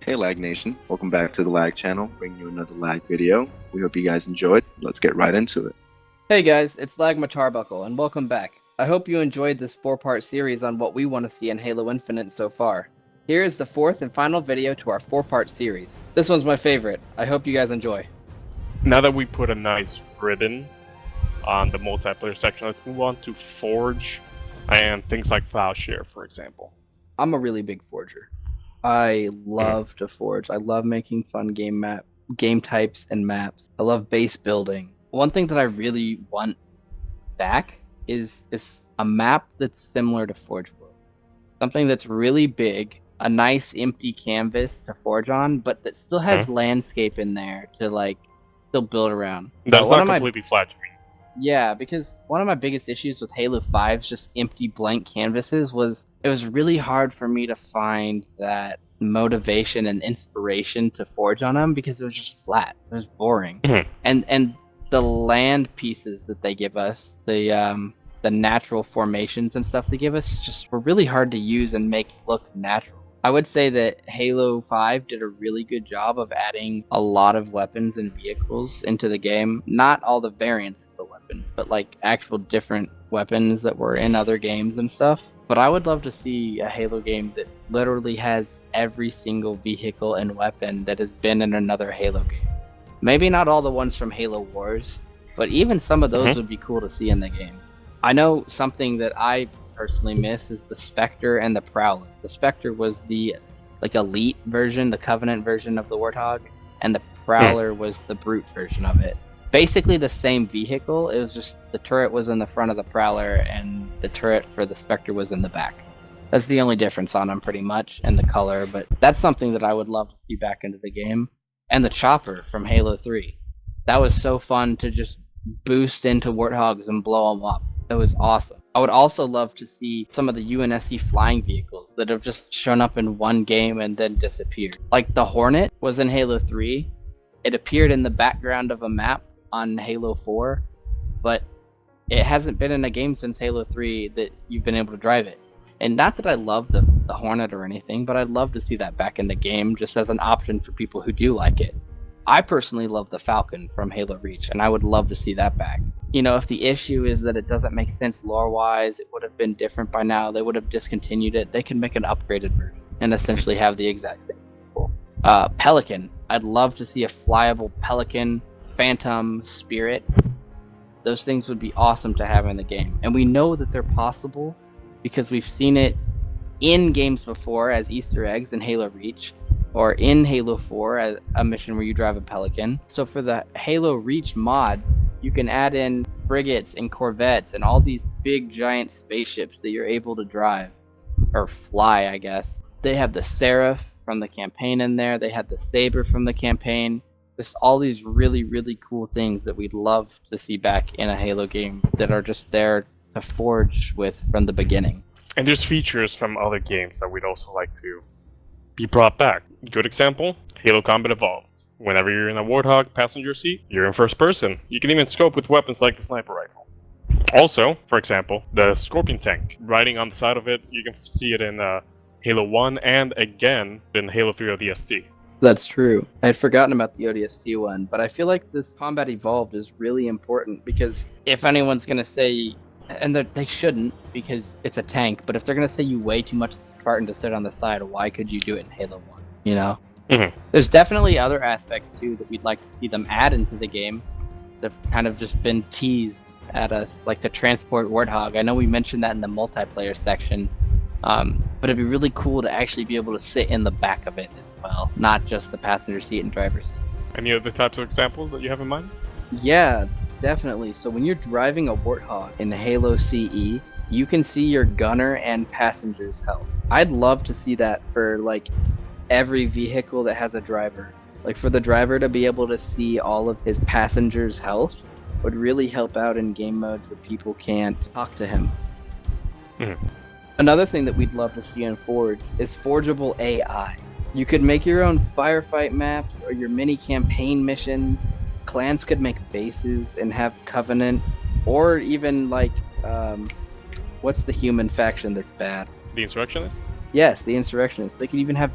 Hey Lag Nation, welcome back to the Lag channel, bringing you another Lag video. We hope you guys enjoyed. Let's get right into it. Hey guys, it's Matarbuckle, and welcome back. I hope you enjoyed this 4-part series on what we want to see in Halo Infinite so far. Here is the 4th and final video to our 4-part series. This one's my favorite. I hope you guys enjoy. Now that we put a nice ribbon on the multiplayer section, let's move on to Forge and things like Fileshare, for example. I'm a really big forger. I love to forge. I love making fun game types and maps. I love base building. One thing that I really want back is a map that's similar to Forge World. Something that's really big, a nice empty canvas to forge on, but that still has landscape in there to still build around. That's not completely flat to me. Yeah, because one of my biggest issues with Halo 5's just empty blank canvases was it was really hard for me to find that motivation and inspiration to forge on them because it was just flat. It was boring. And the land pieces that they give us, the natural formations and stuff they give us, just were really hard to use and make look natural. I would say that Halo 5 did a really good job of adding a lot of weapons and vehicles into the game. Not all the variants of the weapons, but actual different weapons that were in other games and stuff. But I would love to see a Halo game that literally has every single vehicle and weapon that has been in another Halo game. Maybe not all the ones from Halo Wars, but even some of those would be cool to see in the game. I know something that I personally miss is the Spectre and the Prowler. The Spectre was the elite version, the Covenant version of the Warthog, and the Prowler was the Brute version of it. Basically the same vehicle, it was just the turret was in the front of the Prowler and the turret for the Spectre was in the back. That's the only difference on them pretty much, and the color, but that's something that I would love to see back into the game. And the Chopper from Halo 3. That was so fun to just boost into Warthogs and blow them up. That was awesome. I would also love to see some of the UNSC flying vehicles that have just shown up in one game and then disappeared. Like the Hornet was in Halo 3. It appeared in the background of a map on Halo 4, but it hasn't been in a game since Halo 3 that you've been able to drive it. And not that I love the Hornet or anything, but I'd love to see that back in the game just as an option for people who do like it. I personally love the Falcon from Halo Reach, and I would love to see that back. You know, if the issue is that it doesn't make sense lore-wise, it would have been different by now, they would have discontinued it, they can make an upgraded version and essentially have the exact same people. Pelican. I'd love to see a flyable Pelican, Phantom, Spirit. Those things would be awesome to have in the game. And we know that they're possible because we've seen it in games before as Easter eggs in Halo Reach, or in Halo 4 as a mission where you drive a Pelican. So for the Halo Reach mods, you can add in frigates and corvettes and all these big giant spaceships that you're able to drive, or fly, I guess. They have the Seraph from the campaign in there, they have the Saber from the campaign. Just all these really, really cool things that we'd love to see back in a Halo game that are just there to forge with from the beginning. And there's features from other games that we'd also like to be brought back. Good example, Halo Combat Evolved. Whenever you're in a Warthog passenger seat, you're in first person. You can even scope with weapons like the sniper rifle. Also, for example, the Scorpion tank. Riding on the side of it, you can see it in Halo 1 and again in Halo 3 ODST. That's true. I had forgotten about the ODST one, but I feel like this Combat Evolved is really important because if anyone's going to say, and they shouldn't because it's a tank, but if they're going to say you weigh too much Spartan to sit on the side, why could you do it in Halo 1? You know? There's definitely other aspects too that we'd like to see them add into the game that have kind of just been teased at us, like the transport Warthog. I know we mentioned that in the multiplayer section, but it'd be really cool to actually be able to sit in the back of it as well, not just the passenger seat and driver's seat. Any other types of examples that you have in mind? Yeah, definitely. So when you're driving a Warthog in Halo CE, you can see your gunner and passenger's health. I'd love to see that for every vehicle that has a driver. For the driver to be able to see all of his passengers' health would really help out in game modes where people can't talk to him. Another thing that we'd love to see in Forge is forgeable AI. You could make your own firefight maps or your mini campaign missions. Clans could make bases and have Covenant, or even what's the human faction that's bad? The Insurrectionists? Yes, the Insurrectionists. They could even have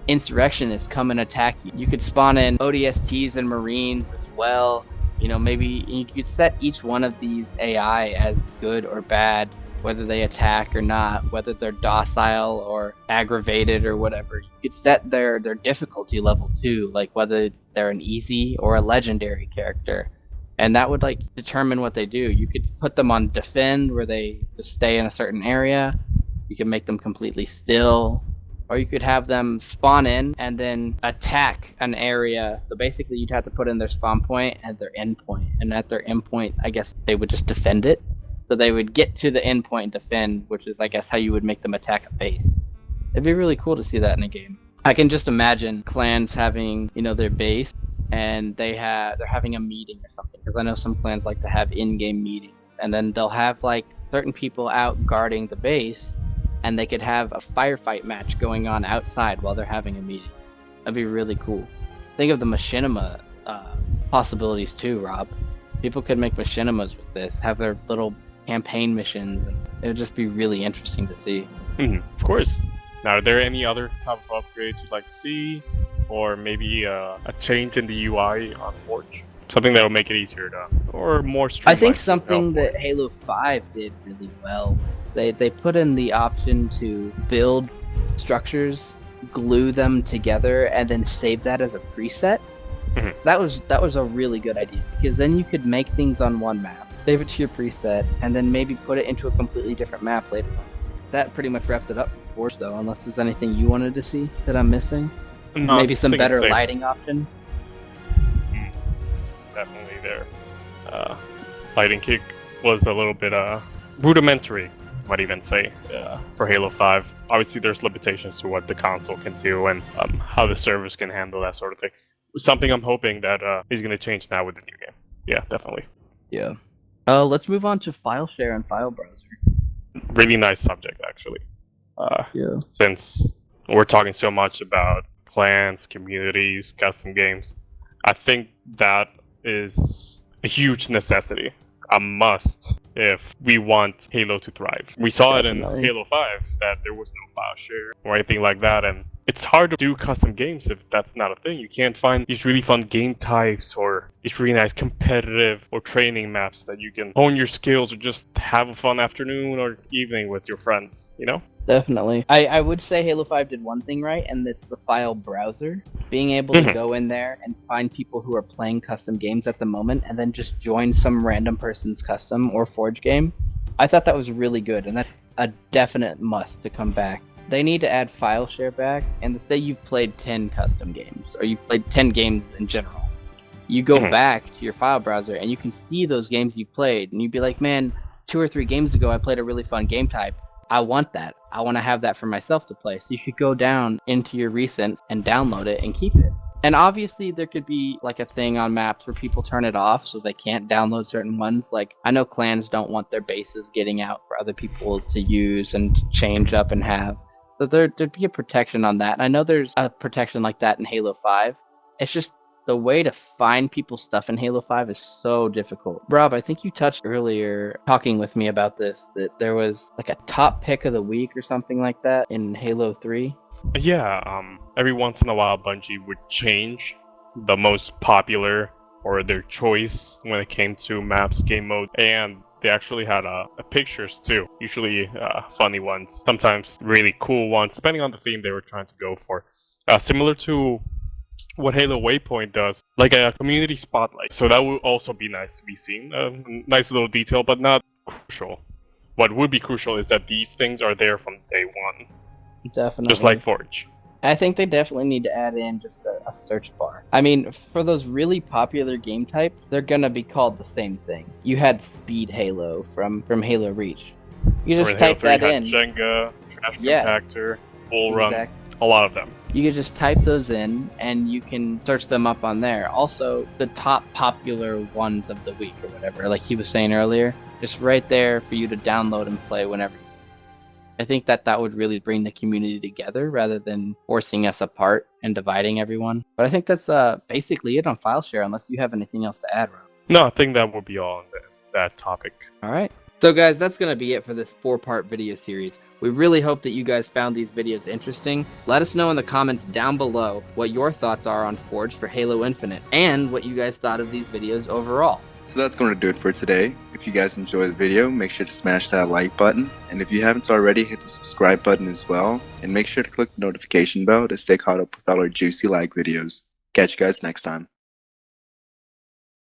insurrectionists come and attack you. You could spawn in ODSTs and Marines as well. You know, maybe you could set each one of these AI as good or bad, whether they attack or not, whether they're docile or aggravated or whatever. You could set their difficulty level too, like whether they're an easy or a legendary character. And that would like determine what they do. You could put them on defend, where they just stay in a certain area. You can make them completely still, or you could have them spawn in and then attack an area. So basically you'd have to put in their spawn point and their end point, and at their end point I guess they would just defend it. So they would get to the end point and defend, which is I guess how you would make them attack a base. It'd be really cool to see that in a game. I can just imagine clans having, you know, their base, and they're having a meeting or something, because I know some clans like to have in-game meetings, and then they'll have like certain people out guarding the base, and they could have a firefight match going on outside while they're having a meeting. That'd be really cool. Think of the machinima possibilities too, Rob. People could make machinimas with this, have their little campaign missions, and it would just be really interesting to see. Of course. Now, are there any other type of upgrades you'd like to see? Or maybe a change in the UI on Forge? Something that will make it easier to, or more streamlined. I think something that Halo 5 did really well. They put in the option to build structures, glue them together, and then save that as a preset. That was a really good idea, because then you could make things on one map, save it to your preset, and then maybe put it into a completely different map later on. That pretty much wraps it up for Forge, though, unless there's anything you wanted to see that I'm missing. No, Maybe some better lighting options. Definitely there. Lighting kick was a little bit rudimentary, I might even say, for Halo 5. Obviously, there's limitations to what the console can do and how the servers can handle that sort of thing. Something I'm hoping that is going to change now with the new game. Yeah, definitely. Yeah. Let's move on to file share and file browser. Really nice subject, actually. Yeah. Since we're talking so much about clans, communities, custom games, I think that is a huge necessity, a must, if we want Halo to thrive. We saw it in Halo 5 that there was no file share or anything like that, and it's hard to do custom games if that's not a thing. You can't find these really fun game types or these really nice competitive or training maps that you can hone your skills or just have a fun afternoon or evening with your friends, you know? Definitely. I would say Halo 5 did one thing right, and it's the file browser. Being able to go in there and find people who are playing custom games at the moment, and then just join some random person's custom or Forge game. I thought that was really good, and that's a definite must to come back. They need to add file share back, and say you've played 10 custom games, or you've played 10 games in general. You go back to your file browser, and you can see those games you played, and you'd be like, man, 2 or 3 games ago I played a really fun game type. I want that. I want to have that for myself to play. So you could go down into your recents and download it and keep it. And obviously there could be like a thing on maps where people turn it off so they can't download certain ones. Like I know clans don't want their bases getting out for other people to use and change up and have. So there'd be a protection on that. And I know there's a protection like that in Halo 5. It's just the way to find people's stuff in Halo 5 is so difficult. Rob, I think you touched earlier talking with me about this, that there was like a top pick of the week or something like that in Halo 3. Yeah, every once in a while Bungie would change the most popular or their choice when it came to maps, game mode, and they actually had pictures too, usually funny ones, sometimes really cool ones, depending on the theme they were trying to go for. Similar to what Halo Waypoint does, like a community spotlight. So that would also be nice to be seen. Nice little detail, but not crucial. What would be crucial is that these things are there from day one. Definitely. Just like Forge. I think they definitely need to add in just a search bar. I mean, for those really popular game types, they're gonna be called the same thing. You had Speed Halo from Halo Reach. You just type that in. Jenga, Trash Compactor, Bull Run, exactly. A lot of them. You can just type those in, and you can search them up on there. Also, the top popular ones of the week or whatever, like he was saying earlier, just right there for you to download and play whenever. I think that would really bring the community together rather than forcing us apart and dividing everyone. But I think that's basically it on file share, unless you have anything else to add, Rob. No, I think that would be all on that topic. All right. So guys, that's going to be it for this 4-part video series. We really hope that you guys found these videos interesting. Let us know in the comments down below what your thoughts are on Forge for Halo Infinite, and what you guys thought of these videos overall. So that's going to do it for today. If you guys enjoyed the video, make sure to smash that like button. And if you haven't already, hit the subscribe button as well. And make sure to click the notification bell to stay caught up with all our juicy lag videos. Catch you guys next time.